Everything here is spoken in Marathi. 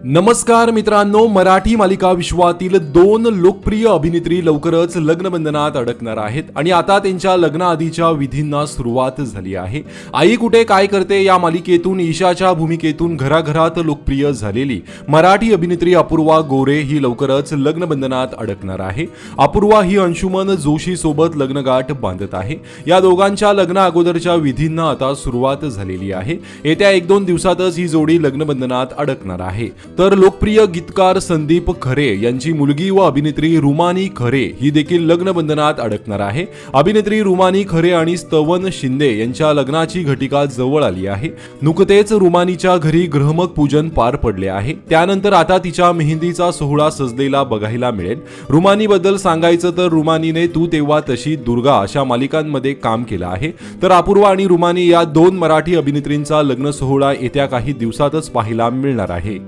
नमस्कार मित्रांनो, मराठी मालिका विश्वातील दोन लोकप्रिय अभिनेत्री लवकरच लग्नबंधनात अडकणार आहेत आणि आता त्यांच्या लग्नाआधीच्या विधींना सुरुवात झाली आहे. आई कुठे काय करते या मालिकेतून ईशाच्या भूमिकेतून घराघरात लोकप्रिय झालेली मराठी अभिनेत्री अपूर्वा गोरे ही लवकरच लग्नबंधनात अडकणार आहे. अपूर्वा ही अंशुमन जोशी सोबत लग्नगाठ बांधत आहे. या दोघांच्या लग्ना अगोदरच्या विधींना आता सुरुवात झालेली आहे. येत्या 1-2 दिवसातच ही जोडी लग्नबंधनात अडकणार आहे. तर लोकप्रिय गीतकार संदीप खरे यांची मुलगी व अभिनेत्री रुमानी खरे ही देखील लग्नबंधनात अडकणार आहे. अभिनेत्री रुमानी खरे आणि स्तवन शिंदे यांच्या लग्नाची घटिका जवळ आली आहे. नुकतेच रुमानीच्या घरी गृहमक पूजन पार पडले आहे. त्यानंतर आता तिच्या मेहंदीचा सोहळा सजलेला बघायला मिळेल. रुमानीबद्दल सांगायचं तर रुमानीने तू तेव्हा तशी दुर्गा अशा मालिकांमध्ये काम केलं आहे. तर अपूर्वा आणि रुमानी या दोन मराठी अभिनेत्रींचा लग्न सोहळा येत्या काही दिवसातच पाहायला मिळणार आहे.